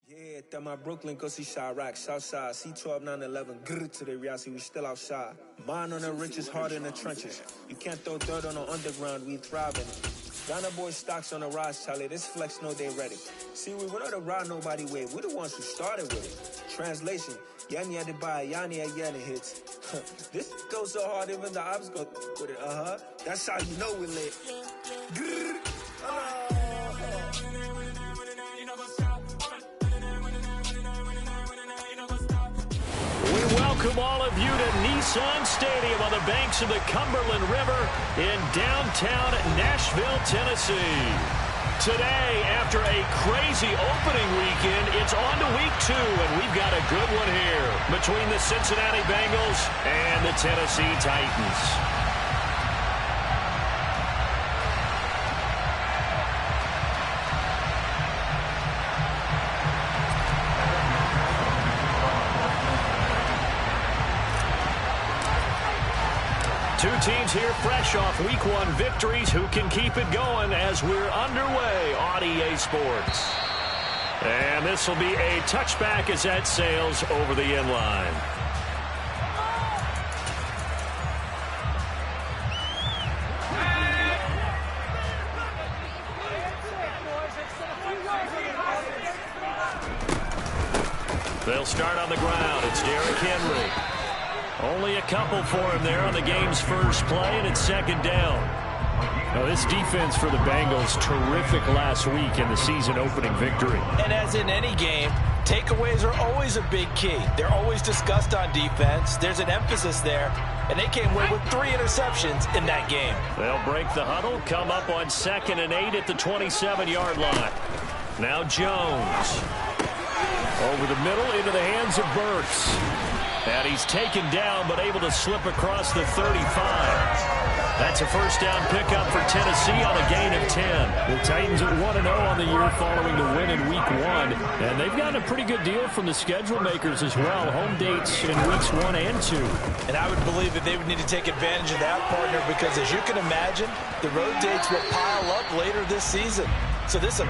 Yeah, that my Brooklyn, go see Chirac, Southside, C12, 911, grrr to the reality, we still outside. Mine on the riches, hard in the trenches. You can't throw dirt on the underground, we thrive in it. Ghana boys stocks on the rise, Charlie, this flex know they ready. See, we were not to ride nobody wave, we the ones who started with it. Translation, Yanni had to buy, Yanni had Yanni hits. This goes so hard, even the ops go with it, That's how you know we lit. Grrr. Welcome all of you to Nissan Stadium on the banks of the Cumberland River in downtown Nashville, Tennessee. Today, after a crazy opening weekend, it's on to week 2, and we've got a good one here between the Cincinnati Bengals and the Tennessee Titans. Two teams here fresh off Week 1 victories who can keep it going as we're underway on EA Sports. And this will be a touchback as that sails over the end line. They'll start on the ground. It's Derrick Henry. Only a couple for him there on the game's first play, and it's second down. Now, this defense for the Bengals, terrific last week in the season-opening victory. And as in any game, takeaways are always a big key. They're always discussed on defense. There's an emphasis there, and they came away with 3 interceptions in that game. They'll break the huddle, come up on 2nd and 8 at the 27-yard line. Now Jones. Over the middle into the hands of Burks. And he's taken down, but able to slip across the 35. That's a first down pickup for Tennessee on a gain of 10. The Titans are 1-0 on the year following the win in Week 1. And they've gotten a pretty good deal from the schedule makers as well. Home dates in Weeks 1 and 2. And I would believe that they would need to take advantage of that, partner, because as you can imagine, the road dates will pile up later this season. So this is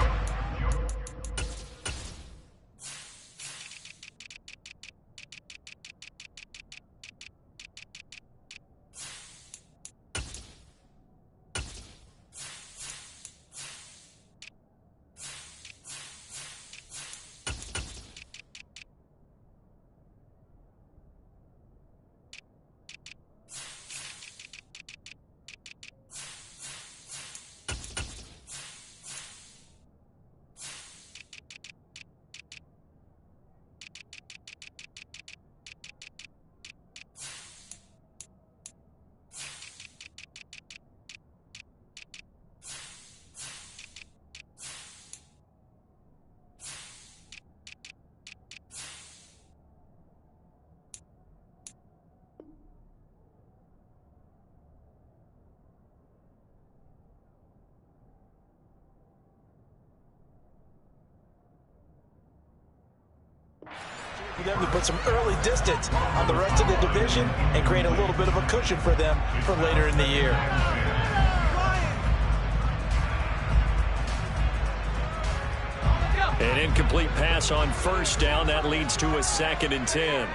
for them to put some early distance on the rest of the division and create a little bit of a cushion for them for later in the year. An incomplete pass on first down. That leads to a 2nd and 10.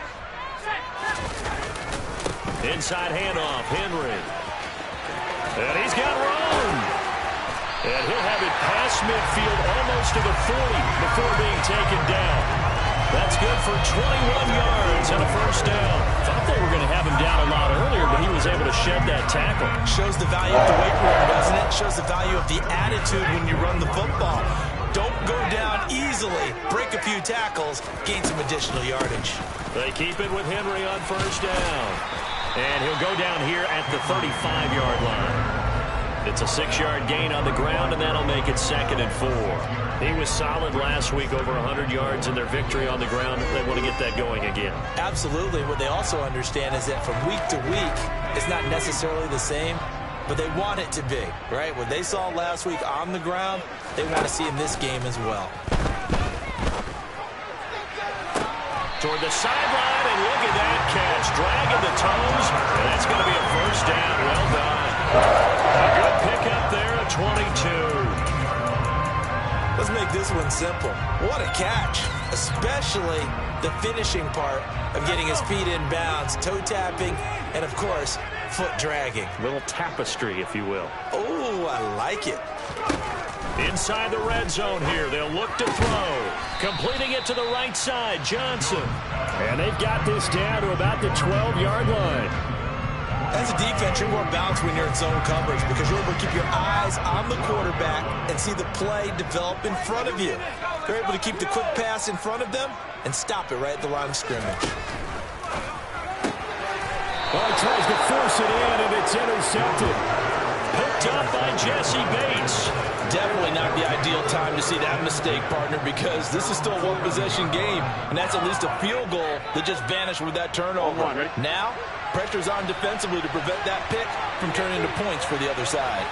Inside handoff, Henry. And he's got room. And he'll have it past midfield almost to the 40 before being taken down. That's good for 21 yards and a first down. Thought they were going to have him down a lot earlier, but he was able to shed that tackle. Shows the value of the weight room, doesn't it? Shows the value of the attitude when you run the football. Don't go down easily. Break a few tackles. Gain some additional yardage. They keep it with Henry on first down. And he'll go down here at the 35-yard line. It's a 6-yard gain on the ground, and that'll make it 2nd and 4. He was solid last week, over 100 yards in their victory on the ground. They want to get that going again. Absolutely. What they also understand is that from week to week, it's not necessarily the same, but they want it to be, right? What they saw last week on the ground, they want to see in this game as well. Toward the sideline, and look at that catch. Dragging the toes, and that's going to be a first down. Well done. A good 22. Let's make this one simple. What a catch, especially the finishing part of getting his feet in bounds, toe tapping, and of course, foot dragging. Little tapestry, if you will. Oh, I like it. Inside the red zone here, they'll look to throw. Completing it to the right side, Johnson. And they've got this down to about the 12-yard line. As a defense, you're more balanced when you're in zone coverage because you're able to keep your eyes on the quarterback and see the play develop in front of you. You're able to keep the quick pass in front of them and stop it right at the line of scrimmage. Well, he tries to force it in, and it's intercepted. Picked up by Jesse Bates. Definitely not the ideal time to see that mistake, partner, because this is still a one-possession game, and that's at least a field goal that just vanished with that turnover. Now, pressure's on defensively to prevent that pick from turning into points for the other side.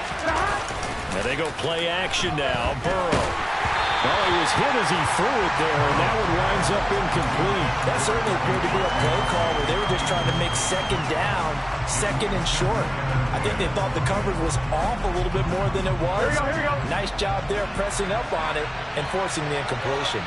And they go play action now. Burrow. Well, he was hit as he threw it there, and that one winds up incomplete. That certainly appeared to be a play call where they were just trying to make second down, second and short. I think they thought the coverage was off a little bit more than it was. Here we go. Nice job there pressing up on it and forcing the incompletion.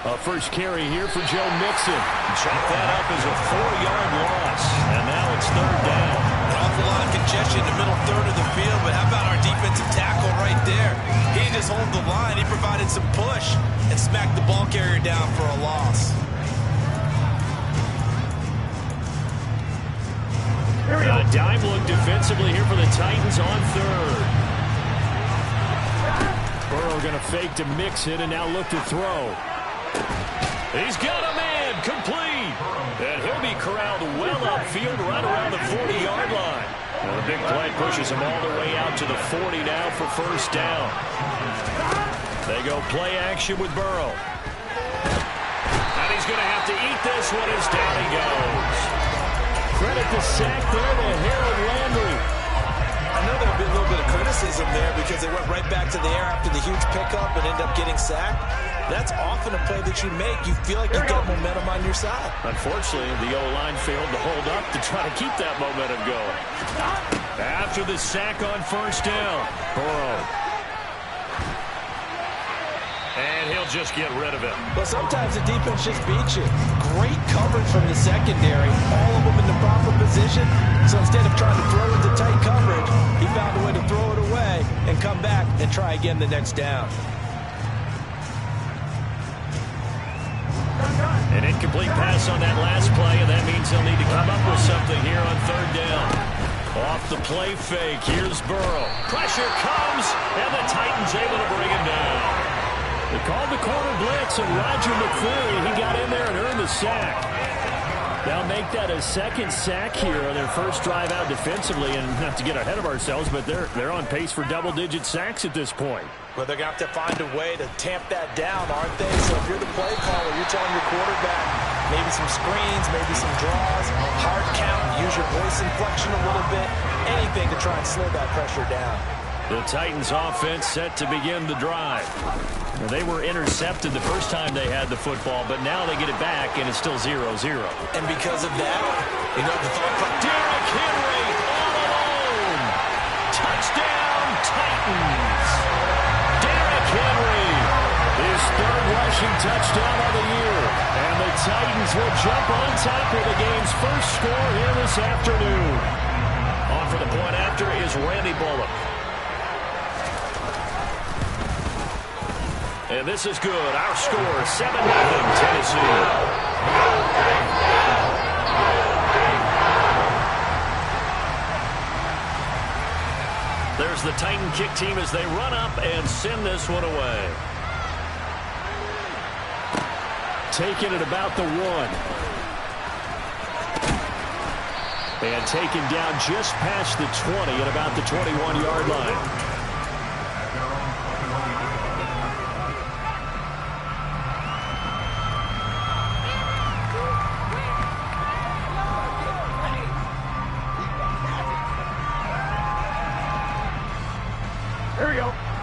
A first carry here for Joe Mixon. Chalk that up as a 4-yard loss. And now it's third down. An awful lot of congestion in the middle third of the field, but how about our defensive tackle right there? He didn't just hold the line. He provided some push and smacked the ball carrier down for a loss. A dime look defensively here for the Titans on third. Burrow going to fake to Mixon and now look to throw. He's got a man, complete. And he'll be corralled well upfield right around the 40-yard line. Well, the big play pushes him all the way out to the 40 now for first down. They go play action with Burrow. And he's going to have to eat this one as down he goes. Credit the sack there to Harold Landry. I know there'll be a little bit of criticism there because they went right back to the air after the huge pickup and ended up getting sacked. That's often a play that you make. You feel like you've got momentum on your side. Unfortunately, the O-line failed to hold up to try to keep that momentum going. After the sack on first down, Burrow. And he'll just get rid of it. Well, sometimes the defense just beats you. Great coverage from the secondary. All of them in the proper position. So instead of trying to throw into tight coverage, he found a way to throw it away and come back and try again the next down. An incomplete pass on that last play, and that means they'll need to come up with something here on third down. Off the play fake, here's Burrow. Pressure comes, and the Titans able to bring him down. They called the corner blitz, and Roger McCreary, he got in there and earned the sack. They'll make that a second sack here on their first drive out defensively, and not to get ahead of ourselves, but they're on pace for double-digit sacks at this point. Well, they're going to have to find a way to tamp that down, aren't they? So if you're the play caller, you're telling your quarterback maybe some screens, maybe some draws, hard count, use your voice inflection a little bit, anything to try and slow that pressure down. The Titans offense set to begin the drive. Now, they were intercepted the first time they had the football, but now they get it back, and it's still 0-0. And because of that, you know the thought process. Derrick Henry all alone. Touchdown, Titans. Derrick Henry, his third rushing touchdown of the year. And the Titans will jump on top with the game's first score here this afternoon. On for the point after is Randy Bullock. And this is good. Our score, 7-0 Tennessee. There's the Titan kick team as they run up and send this one away. Taken at about the 1. And taken down just past the 20 at about the 21-yard line.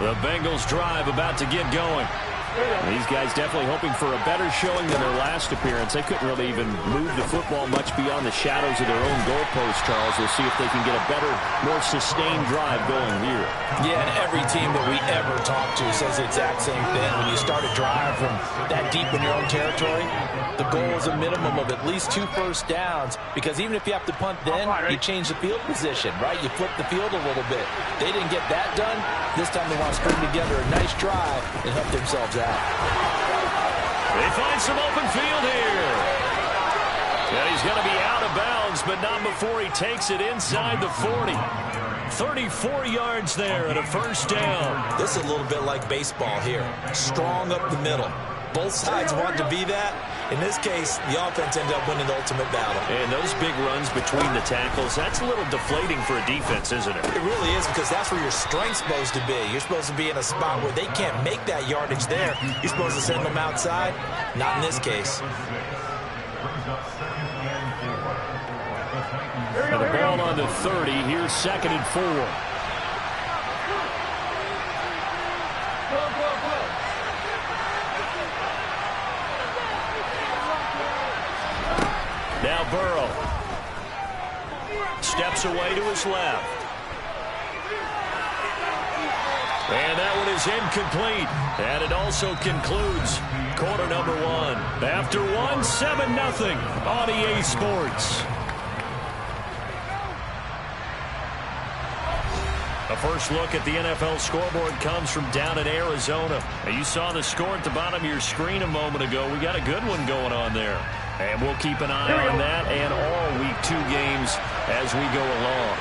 The Bengals drive about to get going. These guys definitely hoping for a better showing than their last appearance. They couldn't really even move the football much beyond the shadows of their own goalpost, Charles. We'll see if they can get a better, more sustained drive going here. Yeah, and every team that we ever talk to says the exact same thing. When you start a drive from that deep in your own territory, the goal is a minimum of at least 2 first downs, because even if you have to punt then, you change the field position, right? You flip the field a little bit. They didn't get that done. This time they want to string together a nice drive and help themselves out. They find some open field here. Yeah, he's going to be out of bounds, but not before he takes it inside the 40. 34 yards there at a first down. This is a little bit like baseball here. Strong up the middle. Both sides want to be that. In this case, the offense ended up winning the ultimate battle. And those big runs between the tackles, that's a little deflating for a defense, isn't it? It really is, because that's where your strength's supposed to be. You're supposed to be in a spot where they can't make that yardage there. You're supposed to send them outside. Not in this case. And the ball on the 30. Here's 2nd and 4. Now Burrow steps away to his left. And that one is incomplete. And it also concludes quarter number 1. After 1, 7-0 on EA Sports. A first look at the NFL scoreboard comes from down in Arizona. And you saw the score at the bottom of your screen a moment ago. We got a good one going on there. And we'll keep an eye on that and all Week 2 games as we go along.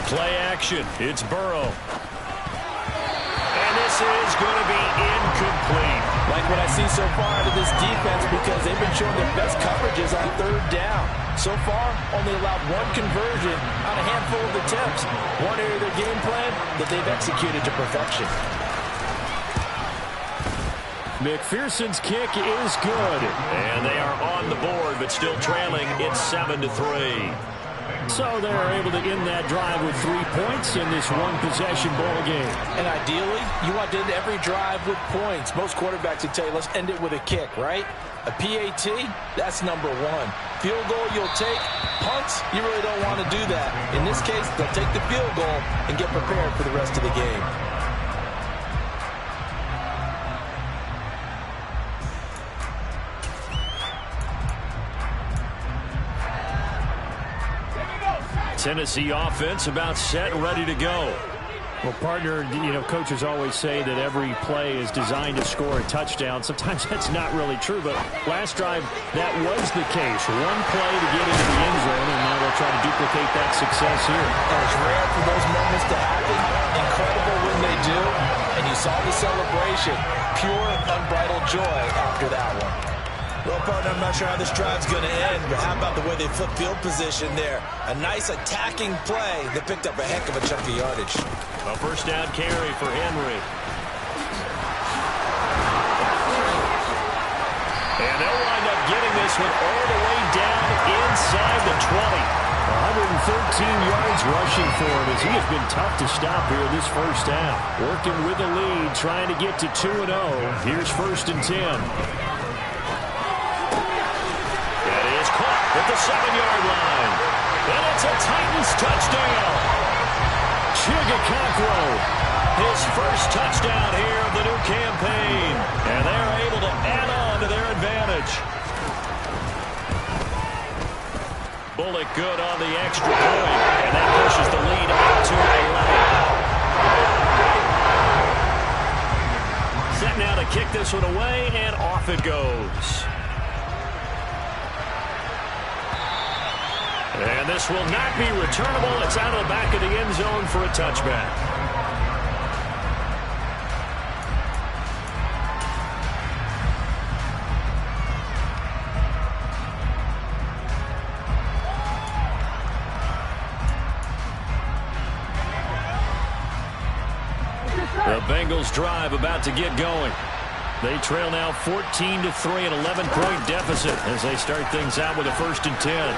Play action. It's Burrow. And this is going to be incomplete. Like what I see so far out of this defense, because they've been showing their best coverages on 3rd down. So far, only allowed 1 conversion on a handful of attempts. One area of their game plan that they've executed to perfection. McPherson's kick is good. And they are on the board, but still trailing. It's 7-3. So they're able to end that drive with 3 points in this one-possession ball game. And ideally, you want to end every drive with points. Most quarterbacks would tell you, let's end it with a kick, right? A PAT, that's number 1. Field goal, you'll take. Punts, you really don't want to do that. In this case, they'll take the field goal and get prepared for the rest of the game. Tennessee offense about set and ready to go. Well, partner, coaches always say that every play is designed to score a touchdown. Sometimes that's not really true, but last drive, that was the case. One play to get into the end zone, and now they'll try to duplicate that success here. And it's rare for those moments to happen. Incredible when they do. And you saw the celebration. Pure, unbridled joy after that one. Well, partner, I'm not sure how this drive's going to end, but how about the way they flip field position there? A nice attacking play that picked up a heck of a chunk of yardage. A first down carry for Henry. And they'll wind up getting this one all the way down inside the 20. 113 yards rushing for him as he has been tough to stop here this first half. Working with the lead, trying to get to 2-0. Here's 1st and 10. At the 7-yard line. And it's a Titans touchdown. Chigakakro, his first touchdown here of the new campaign. And they're able to add on to their advantage. Bullock good on the extra point. And that pushes the lead out to 11. Set now to kick this one away, and off it goes. And this will not be returnable. It's out of the back of the end zone for a touchback. The Bengals drive about to get going. They trail now 14-3, an 11-point deficit as they start things out with a 1st and 10.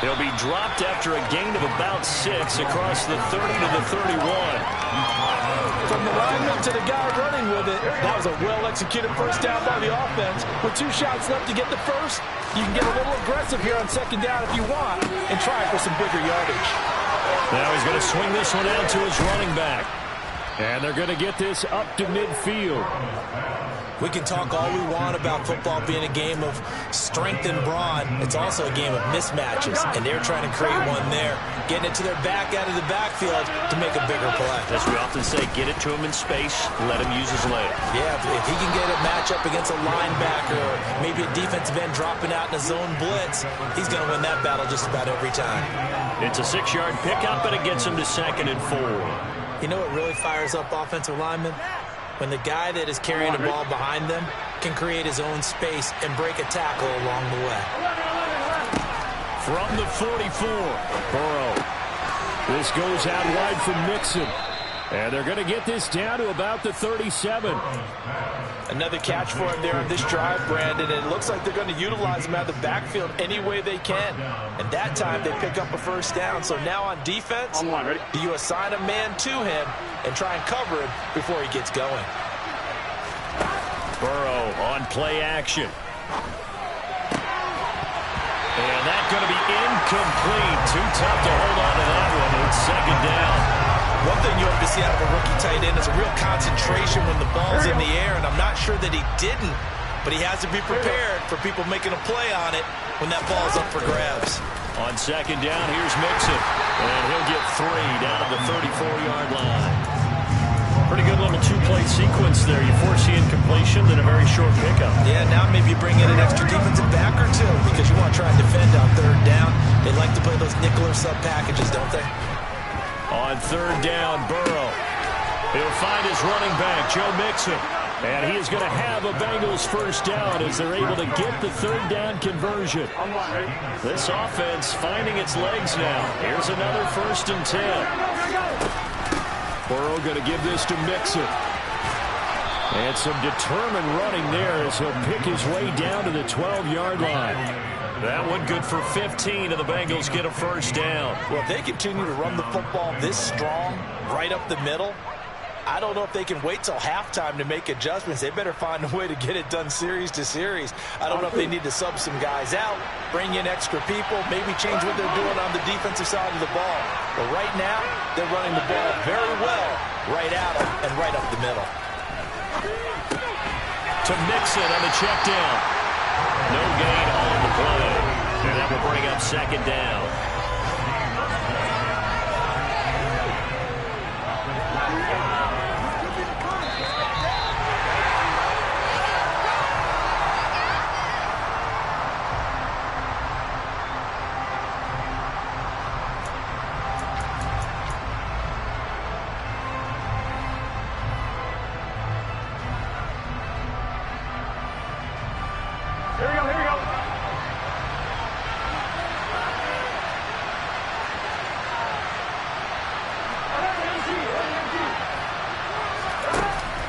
He'll be dropped after a gain of about 6 across the 30 to the 31. From the lineman to the guy running with it, that was a well-executed first down by the offense. With 2 shots left to get the first, you can get a little aggressive here on second down if you want and try for some bigger yardage. Now he's going to swing this one out to his running back. And they're going to get this up to midfield. We can talk all we want about football being a game of strength and brawn. It's also a game of mismatches, and they're trying to create one there, getting it to their back out of the backfield to make a bigger play. As we often say, get it to him in space, let him use his leg. Yeah, if he can get a matchup against a linebacker or maybe a defensive end dropping out in a zone blitz, he's going to win that battle just about every time. It's a 6-yard pickup, and it gets him to 2nd and 4. You know what really fires up offensive linemen? When the guy that is carrying the ball behind them can create his own space and break a tackle along the way. From the 44, Burrow. This goes out wide from Mixon. And they're going to get this down to about the 37. Another catch for him there on this drive, Brandon. And it looks like they're going to utilize him out of the backfield any way they can. And that time they pick up a first down. So now on defense, do you assign a man to him and try and cover him before he gets going? Burrow on play action. And that's going to be incomplete. Too tough to hold on to that one. It's 2nd down. One thing you have to see out of a rookie tight end is a real concentration when the ball's in the air, and I'm not sure that he didn't, but he has to be prepared for people making a play on it when that ball's up for grabs. On 2nd down, here's Mixon, and he'll get 3 down to the 34-yard line. Pretty good little 2-play sequence there. You force the incompletion, then a very short pickup. Yeah, now maybe you bring in an extra defensive back or two because you want to try and defend on 3rd down. They like to play those nickel or sub packages, don't they? On 3rd down, Burrow. He'll find his running back, Joe Mixon. And he is going to have a Bengals first down as they're able to get the 3rd down conversion. This offense finding its legs now. Here's another 1st and 10. Burrow going to give this to Mixon. And some determined running there as he'll pick his way down to the 12-yard line. That one good for 15, and the Bengals get a first down. Well, if they continue to run the football this strong, right up the middle, I don't know if they can wait till halftime to make adjustments. They better find a way to get it done series to series. I don't know if they need to sub some guys out, bring in extra people, maybe change what they're doing on the defensive side of the ball. But right now, they're running the ball very well right at them and right up the middle. To Mixon on the check down. No gain on the play. And that will bring up 2nd down.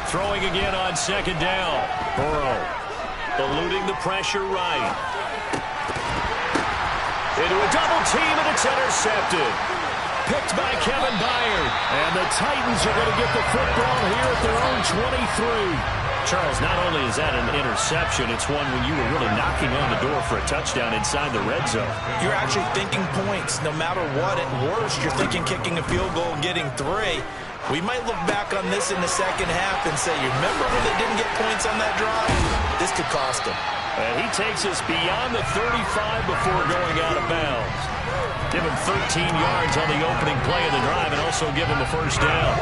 Throwing again on 2nd down. Burrow eluding the pressure right. Into a double team, and it's intercepted. Picked by Kevin Byard. And the Titans are going to get the football here at their own 23. Charles, not only is that an interception, it's one when you were really knocking on the door for a touchdown inside the red zone. You're actually thinking points. No matter what, at worst, you're thinking kicking a field goal and getting 3. We might look back on this in the second half and say, you remember when they didn't get points on that drive? This could cost them. And he takes us beyond the 35 before going out of bounds. Give him 13 yards on the opening play of the drive and also give him a first down.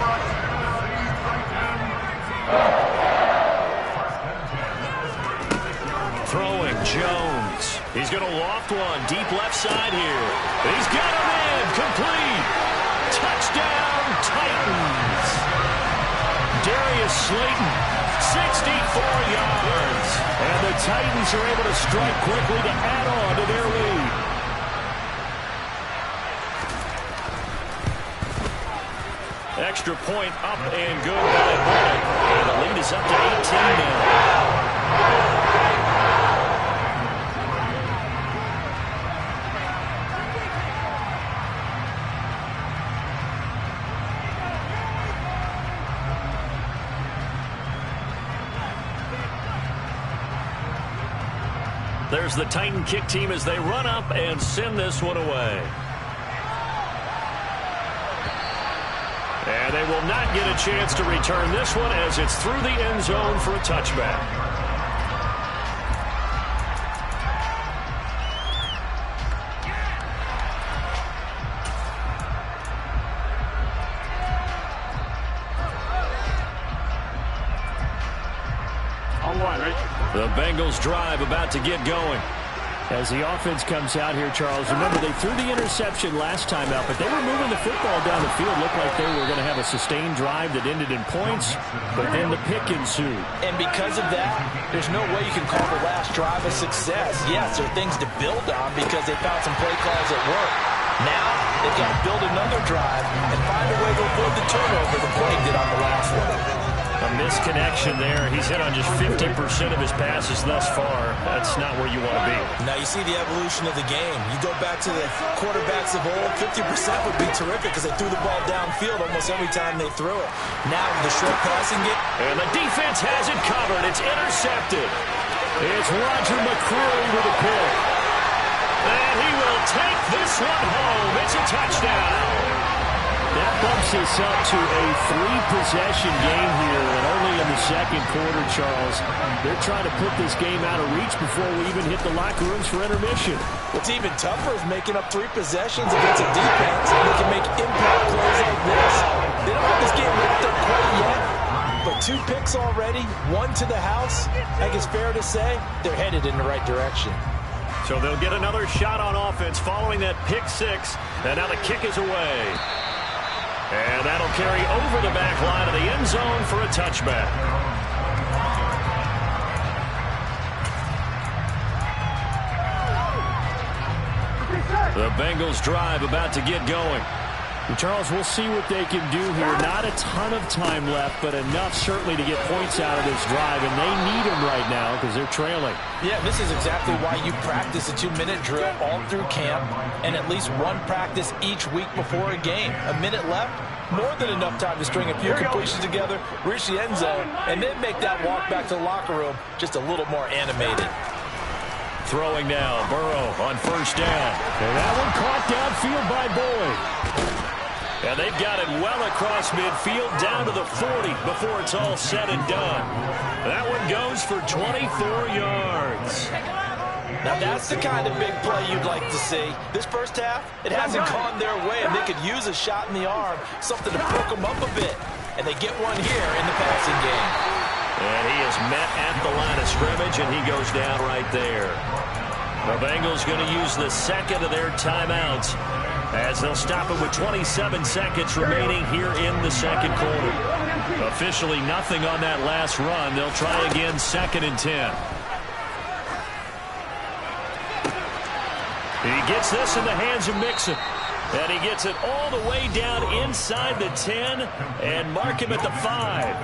Throwing Jones. He's going to loft one deep left side here. He's got him in. Complete. Touchdown, Titans. Darius Slayton, 64 yards. And the Titans are able to strike quickly to add on to their lead. Extra point up and good by Bullock. And the lead is up to 18 now. There's the Titan kick team as they run up and send this one away. And they will not get a chance to return this one as it's through the end zone for a touchback. The Bengals drive about to get going. As the offense comes out here, Charles, remember they threw the interception last time out, but they were moving the football down the field. Looked like they were going to have a sustained drive that ended in points, but then the pick ensued. And because of that, there's no way you can call the last drive a success. Yes, there are things to build on because they found some play calls that work. Now, they've got to build another drive and find a way to avoid the turnover the play did on the last one. A misconnection there. He's hit on just 50% of his passes thus far. That's not where you want to be. Now you see the evolution of the game. You go back to the quarterbacks of old, 50% would be terrific because they threw the ball downfield almost every time they threw it. Now the short passing game. And the defense has it covered. It's intercepted. It's Roger McCreary with a pick. And he will take this one home. It's a touchdown. That bumps us up to a 3-possession game here, and only in the second quarter, Charles. They're trying to put this game out of reach before we even hit the locker rooms for intermission. What's even tougher is making up 3 possessions against a defense that can make impact plays like this. They don't have this game wrapped up quite yet, but 2 picks already, 1 to the house. I think it's fair to say they're headed in the right direction. So they'll get another shot on offense following that pick 6, and now the kick is away. And that'll carry over the back line of the end zone for a touchback. The Bengals drive about to get going. And Charles, we'll see what they can do here. Not a ton of time left, but enough certainly to get points out of this drive, and they need them right now because they're trailing. Yeah, this is exactly why you practice a 2-minute drill all through camp and at least one practice each week before a game. A minute left, more than enough time to string a few completions together, reach the end zone, and then make that walk back to the locker room just a little more animated. Throwing now, Burrow on first down. And that one caught downfield by Boyd. And they've got it well across midfield down to the 40 before it's all said and done. That one goes for 24 yards. Now that's the kind of big play you'd like to see. This first half, it hasn't gone their way, and they could use a shot in the arm, something to perk them up a bit. And they get one here in the passing game. And he is met at the line of scrimmage, and he goes down right there. The Bengals going to use the second of their timeouts as they'll stop it with 27 seconds remaining here in the second quarter. Officially nothing on that last run. They'll try again, 2nd and 10. He gets this in the hands of Mixon. And he gets it all the way down inside the 10 and mark him at the 5.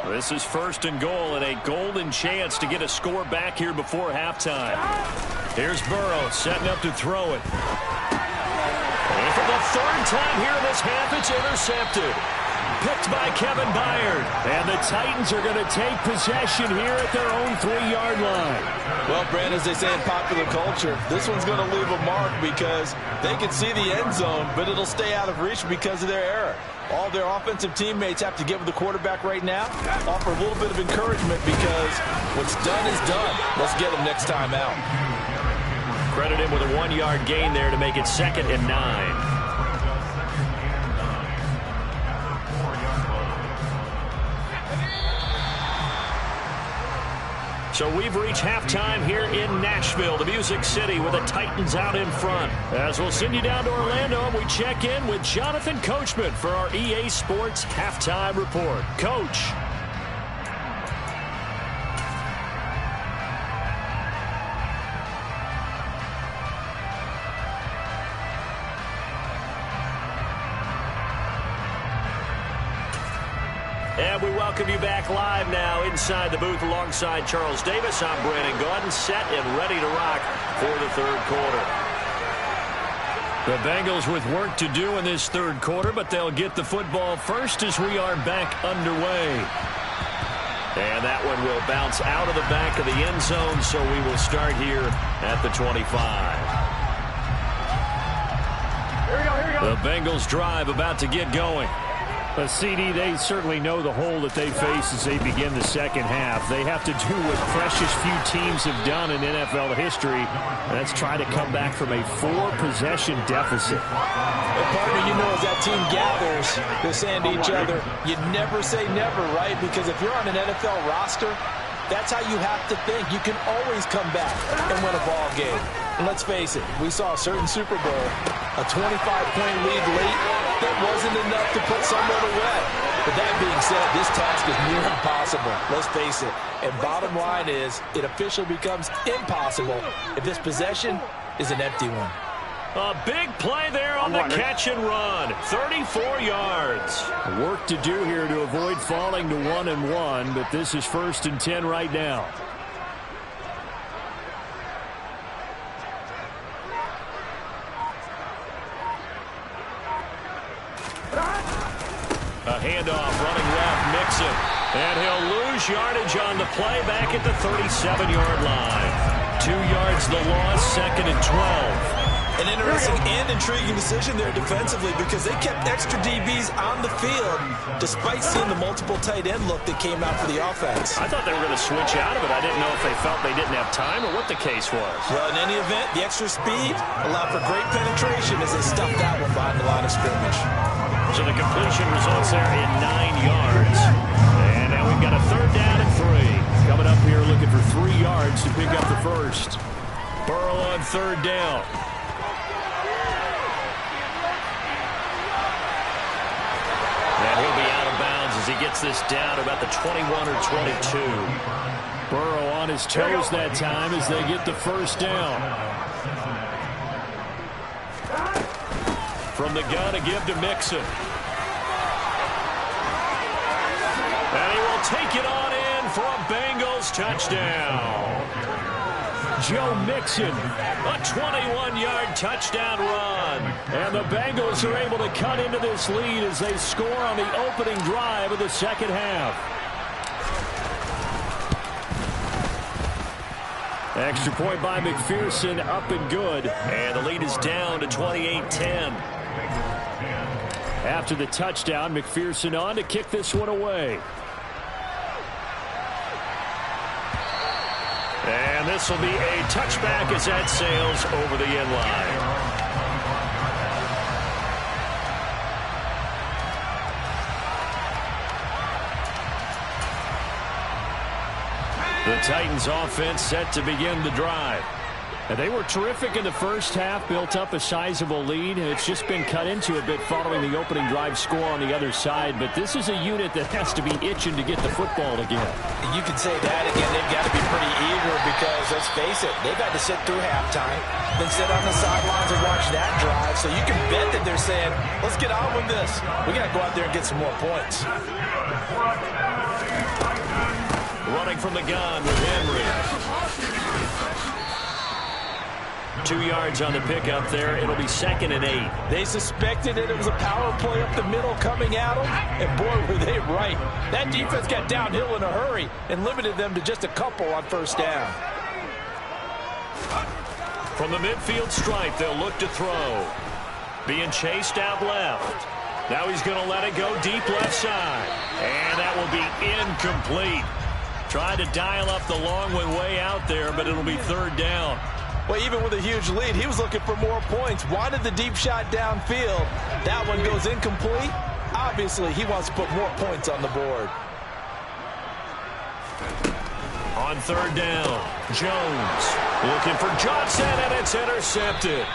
This is 1st and goal and a golden chance to get a score back here before halftime. Here's Burrow setting up to throw it. And for the 3rd time here in this half, it's intercepted. Picked by Kevin Byard. And the Titans are going to take possession here at their own 3-yard line. Well, Brand, as they say in popular culture, this one's going to leave a mark because they can see the end zone, but it'll stay out of reach because of their error. All their offensive teammates have to get with the quarterback right now, offer a little bit of encouragement because what's done is done. Let's get them next time out. Credit him with a 1-yard gain there to make it 2nd and 9. So we've reached halftime here in Nashville, the Music City, with the Titans out in front. As we'll send you down to Orlando, and we check in with Jonathan Coachman for our EA Sports Halftime Report. Coach. And we welcome you back live now inside the booth alongside Charles Davis. I'm Brandon Gaudin, set and ready to rock for the 3rd quarter. The Bengals with work to do in this third quarter, but they'll get the football first as we are back underway. And that one will bounce out of the back of the end zone, so we will start here at the 25. Here we go. The Bengals drive about to get going. But CD, they certainly know the hole that they face as they begin the second half. They have to do what precious few teams have done in NFL history, and that's try to come back from a 4-possession deficit. And partner, you know, as that team gathers, they're saying to each other, you never say never, right? Because if you're on an NFL roster, that's how you have to think. You can always come back and win a ball game. And let's face it, we saw a certain Super Bowl, a 25-point lead late, that wasn't enough to put someone away. But that being said, this task is near impossible. Let's face it. And bottom line is, it officially becomes impossible if this possession is an empty one. A big play there on the catch and run. 34 yards. Work to do here to avoid falling to 1-1, but this is 1st and 10 right now. A handoff, running left, Mixon. And he'll lose yardage on the play back at the 37-yard line. 2 yards the loss, 2nd and 12. An interesting and intriguing decision there defensively because they kept extra DBs on the field despite seeing the multiple tight end look that came out for the offense. I thought they were going to switch out of it. I didn't know if they felt they didn't have time or what the case was. Well, in any event, the extra speed allowed for great penetration as they stuffed that one behind the line of scrimmage. So the completion results there in 9 yards. And now we've got a 3rd down and 3. Coming up here looking for 3 yards to pick up the first. Burrow on 3rd down. And he'll be out of bounds as he gets this down about the 21 or 22. Burrow on his toes that time as they get the first down. From the gun to give to Mixon. And he will take it on in for a Bengals touchdown. Joe Mixon. A 21-yard touchdown run. And the Bengals are able to cut into this lead as they score on the opening drive of the second half. Extra point by McPherson, up and good. And the lead is down to 28-10. After the touchdown, McPherson on to kick this one away. And this will be a touchback as that sails over the end line. The Titans offense set to begin the drive. And they were terrific in the first half, built up a sizable lead. It's just been cut into a bit following the opening drive score on the other side. But this is a unit that has to be itching to get the football again. You can say that again. They've got to be pretty eager because, let's face it, they've had to sit through halftime, then sit on the sidelines and watch that drive. So you can bet that they're saying, let's get on with this. We got to go out there and get some more points. Running from the gun with Henry. 2 yards on the pickup there. It'll be 2nd and 8. They suspected it was a power play up the middle coming at them, and boy, were they right. That defense got downhill in a hurry and limited them to just a couple on first down. From the midfield stripe, they'll look to throw. Being chased out left. Now he's going to let it go deep left side. And that will be incomplete. Tried to dial up the long one way out there, but it'll be 3rd down. Well, even with a huge lead, he was looking for more points. Wanted the deep shot downfield. That one goes incomplete. Obviously, he wants to put more points on the board. On 3rd down, Jones looking for Johnson, and it's intercepted.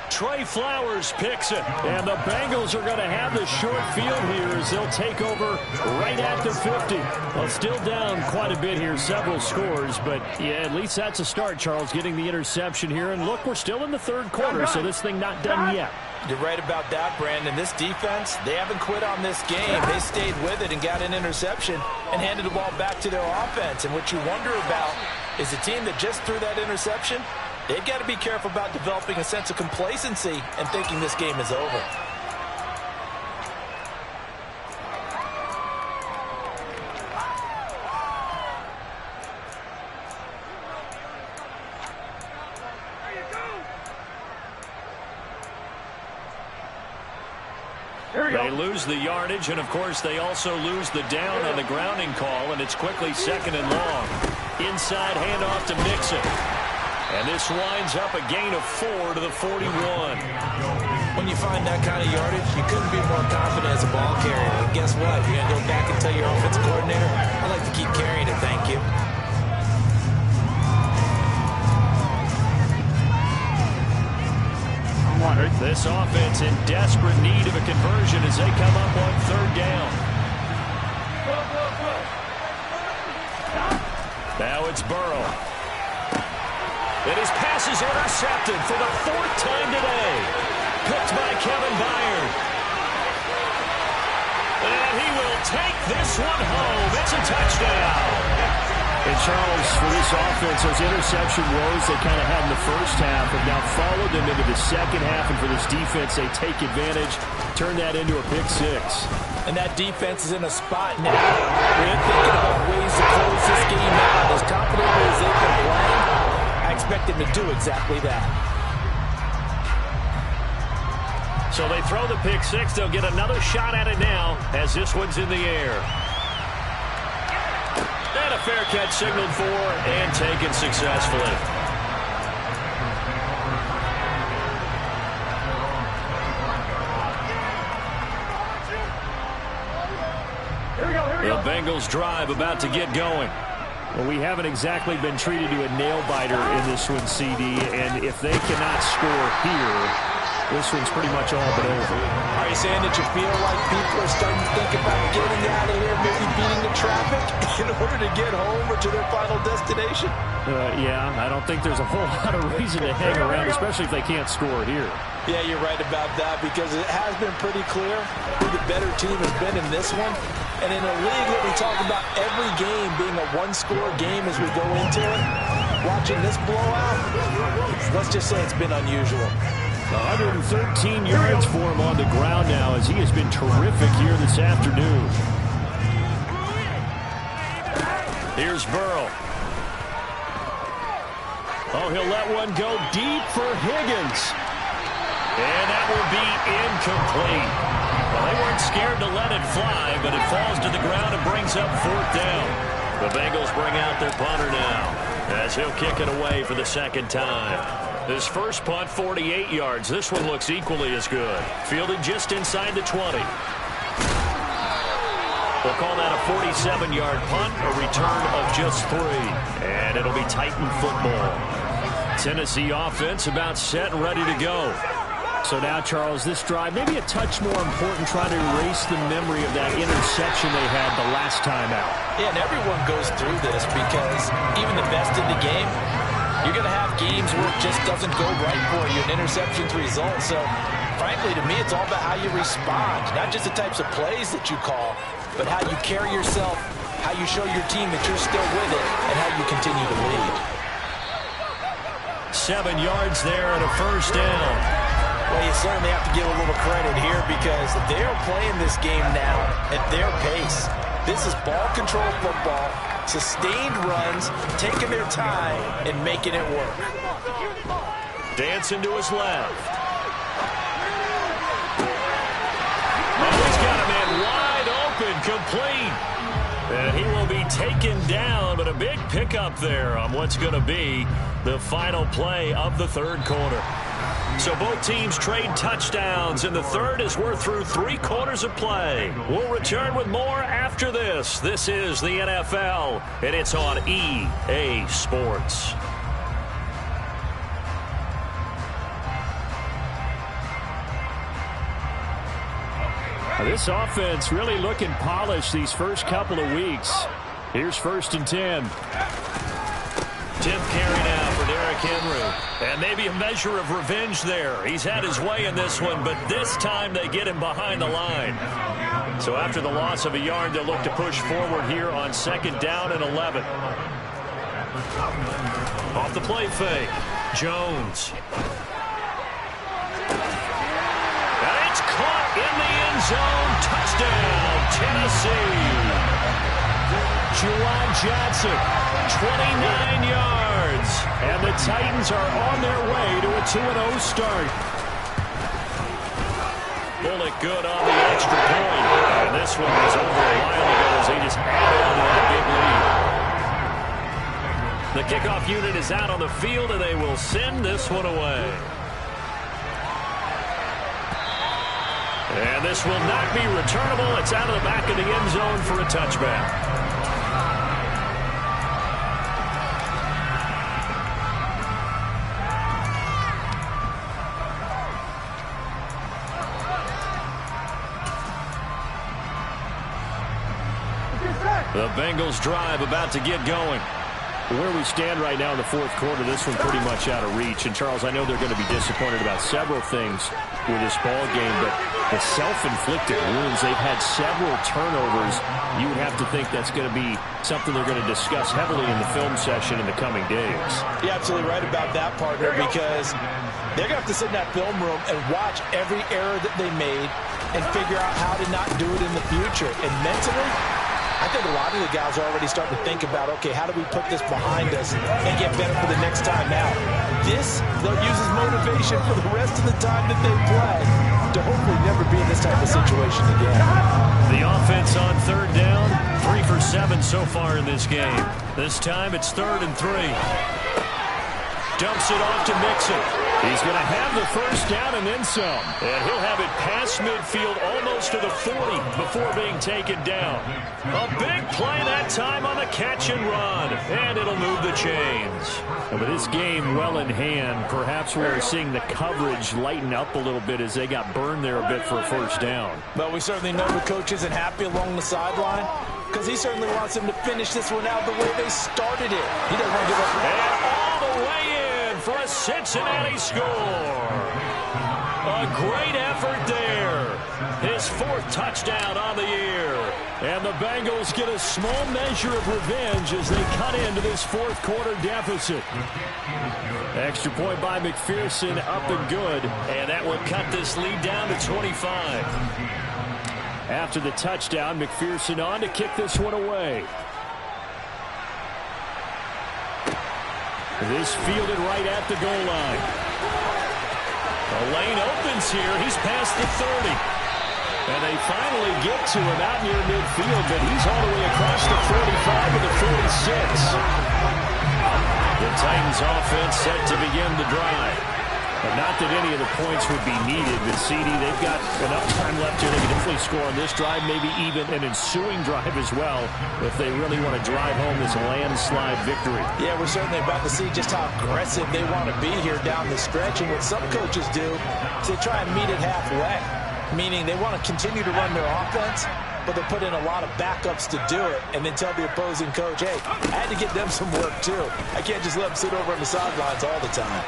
Trey Flowers picks it. And the Bengals are going to have the short field here as they'll take over right at the 50. Well, still down quite a bit here, several scores, but yeah, at least that's a start, Charles, getting the interception here. And look, we're still in the third quarter, so this thing not done yet. You're right about that, Brandon. This defense, they haven't quit on this game. They stayed with it and got an interception and handed the ball back to their offense. And what you wonder about is the team that just threw that interception, They've got to be careful about developing a sense of complacency and thinking this game is over. They lose the yardage, and of course they also lose the down on the grounding call, and it's quickly 2nd and long. Inside handoff to Mixon. And this winds up a gain of 4 to the 41. When you find that kind of yardage, you couldn't be more confident as a ball carrier. And guess what? You're going to go back and tell your offensive coordinator, I'd like to keep carrying it, thank you. This offense in desperate need of a conversion as they come up on 3rd down. Now it's Burrow. And his pass is intercepted for the 4th time today. Picked by Kevin Byard. And he will take this one home. It's a touchdown. And Charles, for this offense, those interception woes they kind of had in the first half have now followed them into the second half. And for this defense, they take advantage, turn that into a pick 6. And that defense is in a spot now where they're thinking about ways to close this game out. As confidently as they've been playing, I expect them to do exactly that. So they throw the pick 6. They'll get another shot at it now as this one's in the air. And a fair catch signaled for and taken successfully. The Bengals drive about to get going. Well, we haven't exactly been treated to a nail-biter in this one, CD, and if they cannot score here, this one's pretty much all but over. Are you saying that you feel like people are starting to think about getting out of here, maybe beating the traffic in order to get home or to their final destination? Yeah, I don't think there's a whole lot of reason to hang around, especially if they can't score here. Yeah, you're right about that because it has been pretty clear who the better team has been in this one. And in a league that we talk about every game being a one-score game as we go into it, watching this blowout, let's just say it's been unusual. 113 yards for him on the ground now as he has been terrific here this afternoon. Here's Burrow. Oh, he'll let one go deep for Higgins. And that will be incomplete. Well, they weren't scared to let it fly, but it falls to the ground and brings up 4th down. The Bengals bring out their punter now as he'll kick it away for the 2nd time. His first punt, 48 yards. This one looks equally as good. Fielded just inside the 20. We'll call that a 47-yard punt, a return of just 3. And it'll be Titan football. Tennessee offense about set and ready to go. So now, Charles, this drive, maybe a touch more important, trying to erase the memory of that interception they had the last time out. Yeah, and everyone goes through this because even the best in the game, you're going to have games where it just doesn't go right for you, an interception's result. So, frankly, to me, it's all about how you respond, not just the types of plays that you call, but how you carry yourself, how you show your team that you're still with it, and how you continue to lead. 7 yards there and a 1st down. Well, you certainly have to give a little credit here because they're playing this game now at their pace. This is ball control football, sustained runs, taking their time, and making it work. Dancing to his left. And he's got a man wide open, complete. And he will be taken down, but a big pickup there on what's going to be the final play of the 3rd quarter. So both teams trade touchdowns in the 3rd as we're through 3 quarters of play. We'll return with more after this. This is the NFL, and it's on EA Sports. This offense really looking polished these first couple of weeks. Here's 1st and 10. 10th carry now for Derrick Henry. And maybe a measure of revenge there. He's had his way in this one, but this time they get him behind the line. So after the loss of a yard, they'll look to push forward here on 2nd down and 11. Off the play fake. Jones. And it's caught in the end zone. Touchdown, Tennessee. Juwan Johnson, 29 yards. And the Titans are on their way to a 2-0 start. Bullock good on the extra point. And this one was over a while ago as they just added on to that big lead. The kickoff unit is out on the field, and they will send this one away. And this will not be returnable. It's out of the back of the end zone for a touchback. The Bengals drive about to get going. Where we stand right now in the fourth quarter, this one pretty much out of reach. And, Charles, I know they're going to be disappointed about several things with this ball game, but the self-inflicted wounds, they've had several turnovers. You would have to think that's going to be something they're going to discuss heavily in the film session in the coming days. You're absolutely right about that, partner, because they're going to have to sit in that film room and watch every error that they made and figure out how to not do it in the future. And mentally, I think a lot of the guys are already starting to think about, okay, how do we put this behind us and get better for the next time out? This, they'll use as motivation for the rest of the time that they play to hopefully never be in this type of situation again. The offense on third down, 3 for 7 so far in this game. This time it's 3rd and 3. Dumps it off to Mixon. He's going to have the first down and then some. And he'll have it past midfield almost to the 40 before being taken down. A big play that time on the catch and run. And it'll move the chains. And with this game well in hand, perhaps we're seeing the coverage lighten up a little bit as they got burned there a bit for a first down. But we certainly know the coach isn't happy along the sideline because he certainly wants them to finish this one out the way they started it. He doesn't want to give up. And all the way in for a Cincinnati score. A great effort there. His 4th touchdown on the year. And the Bengals get a small measure of revenge as they cut into this fourth quarter deficit. Extra point by McPherson, up and good. And that will cut this lead down to 25. After the touchdown, McPherson on to kick this one away. This fielded right at the goal line. The lane opens here. He's past the 30. And they finally get to him out near midfield, but he's all the way across the 45 to the 46. The Titans offense set to begin the drive. But not that any of the points would be needed, but CD, they've got enough time left here. They can definitely score on this drive, maybe even an ensuing drive as well, if they really want to drive home this landslide victory. Yeah, we're certainly about to see just how aggressive they want to be here down the stretch. And what some coaches do is they try and meet it halfway, meaning they want to continue to run their offense, but they put in a lot of backups to do it, and then tell the opposing coach, hey, I had to get them some work too. I can't just let them sit over on the sidelines all the time.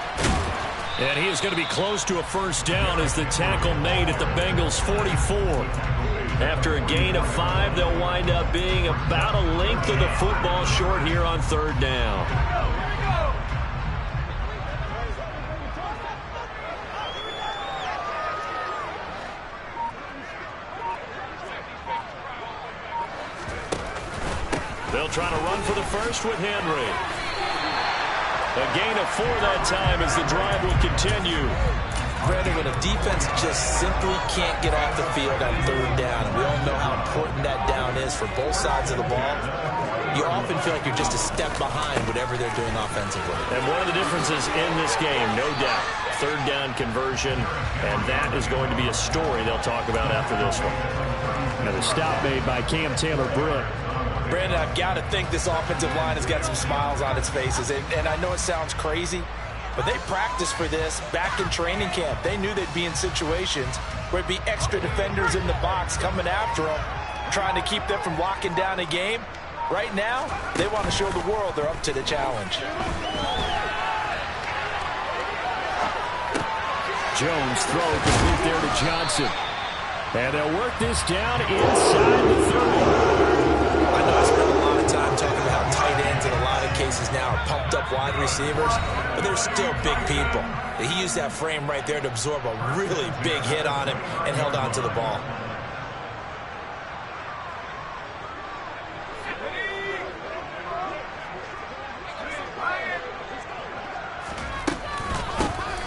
And he is going to be close to a first down as the tackle made at the Bengals' 44. After a gain of 5, they'll wind up being about a length of the football short here on third down. They'll try to run for the first with Henry. A gain of 4 that time as the drive will continue. Brandon, when a defense just simply can't get off the field on third down, we all know how important that down is for both sides of the ball, you often feel like you're just a step behind whatever they're doing offensively. And one of the differences in this game, no doubt, third down conversion, and that is going to be a story they'll talk about after this one. Another stop made by Cam Taylor-Britt. Brandon, I've got to think this offensive line has got some smiles on its faces. And I know it sounds crazy, but they practiced for this back in training camp. They knew they'd be in situations where it'd be extra defenders in the box coming after them, trying to keep them from locking down a game. Right now, they want to show the world they're up to the challenge. Jones throw complete there to Johnson. And they'll work this down inside the 30. I know I spent a lot of time talking about how tight ends in a lot of cases faces now are pumped up wide receivers, but they're still big people. He used that frame right there to absorb a really big hit on him and held on to the ball.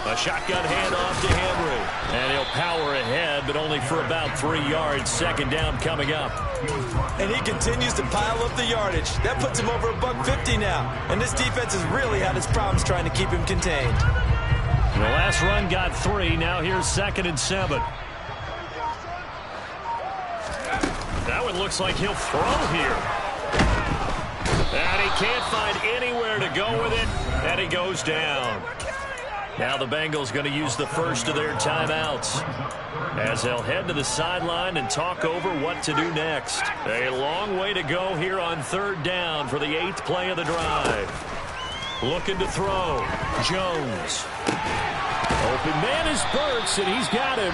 A shotgun handoff to Henry. And he'll power ahead, but only for about 3 yards. Second down coming up. And he continues to pile up the yardage. That puts him over $150 now. And this defense has really had its problems trying to keep him contained. The last run got 3. Now here's 2nd and 7. That one looks like he'll throw here. And he can't find anywhere to go with it. And he goes down. Now the Bengals going to use the first of their timeouts as they'll head to the sideline and talk over what to do next. A long way to go here on 3rd down for the 8th play of the drive. Looking to throw. Jones. Open man is Burks, and he's got him.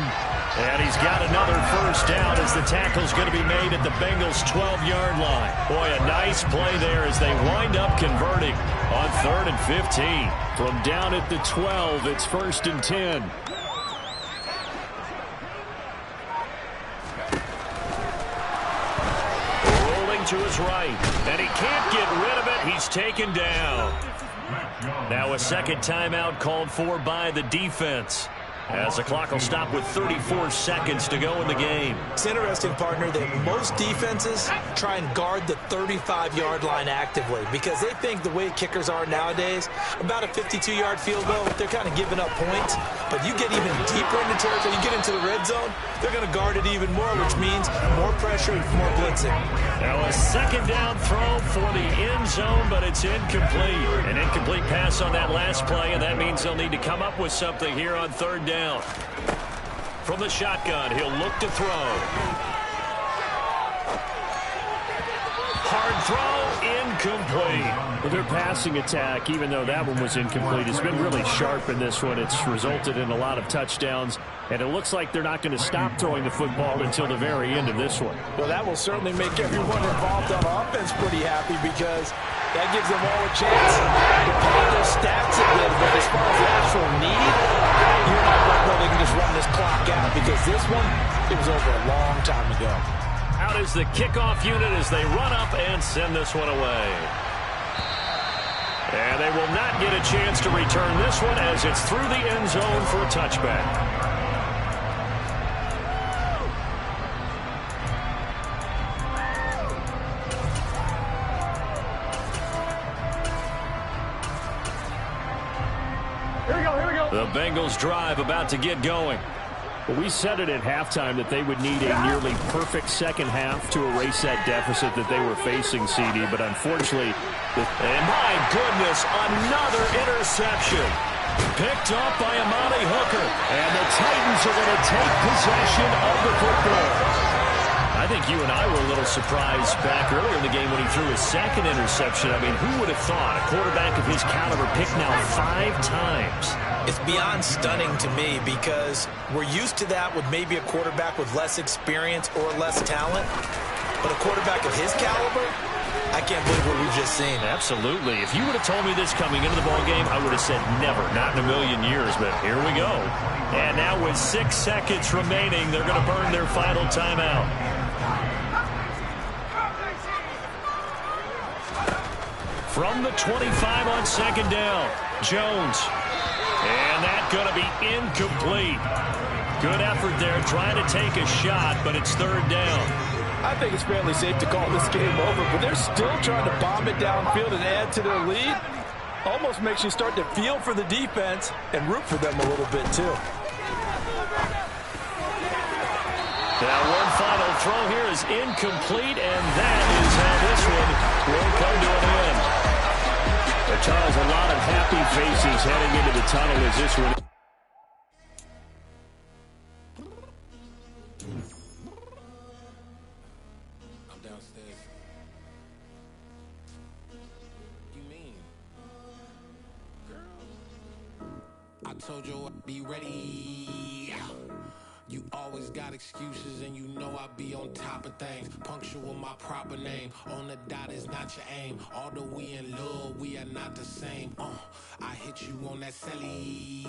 And he's got another first down as the tackle's going to be made at the Bengals' 12-yard line. Boy, a nice play there as they wind up converting on 3rd and 15. From down at the 12, it's 1st and 10. Rolling to his right, and he can't get rid of it. He's taken down. Now a second timeout called for by the defense, as the clock will stop with 34 seconds to go in the game. It's interesting, partner, that most defenses try and guard the 35-yard line actively because they think the way kickers are nowadays, about a 52-yard field goal, they're kind of giving up points. But you get even deeper into territory, you get into the red zone, they're going to guard it even more, which means more pressure and more blitzing. Now a second down throw for the end zone, but it's incomplete. An incomplete pass on that last play, and that means they'll need to come up with something here on 3rd down. From the shotgun, he'll look to throw. Hard throw, incomplete. Well, their passing attack, even though that one was incomplete, has been really sharp in this one. It's resulted in a lot of touchdowns, and it looks like they're not going to stop throwing the football until the very end of this one. Well, that will certainly make everyone involved on offense pretty happy because that gives them all a chance to pad their stats a little bit. As far as the actual need, you're not going to know they can just run this clock out because this one, it was over a long time ago. Out is the kickoff unit as they run up and send this one away. And they will not get a chance to return this one as it's through the end zone for a touchback. The Bengals drive about to get going. Well, we said it at halftime that they would need a nearly perfect second half to erase that deficit that they were facing, CD. But unfortunately, and my goodness, another interception. Picked up by Amani Hooker. And the Titans are going to take possession of the football. I think you and I were a little surprised back earlier in the game when he threw his second interception. I mean, who would have thought a quarterback of his caliber picked now 5 times? It's beyond stunning to me because we're used to that with maybe a quarterback with less experience or less talent. But a quarterback of his caliber, I can't believe what we've just seen. Absolutely. If you would have told me this coming into the ballgame, I would have said never, not in a million years. But here we go. And now with 6 seconds remaining, they're going to burn their final timeout. From the 25 on second down, Jones. And that's going to be incomplete. Good effort there trying to take a shot, but it's 3rd down. I think it's fairly safe to call this game over, but they're still trying to bomb it downfield and add to their lead. Almost makes you start to feel for the defense and root for them a little bit, too. Now one final throw here is incomplete, and that is how this one will come to an end. But Charles, a lot of happy faces heading into the tunnel as this one. I'm downstairs. You mean? Girl, I told you I'd be ready. You always got excuses and you know I be on top of things. Punctual my proper name. On the dot is not your aim. Although we in love, we are not the same. I hit you on that celly.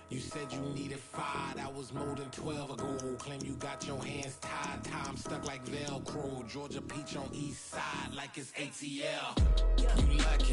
You said you needed 5, that was more than 12 ago. Claim you got your hands tied, time stuck like Velcro. Georgia Peach on east side like it's ATL. You lucky.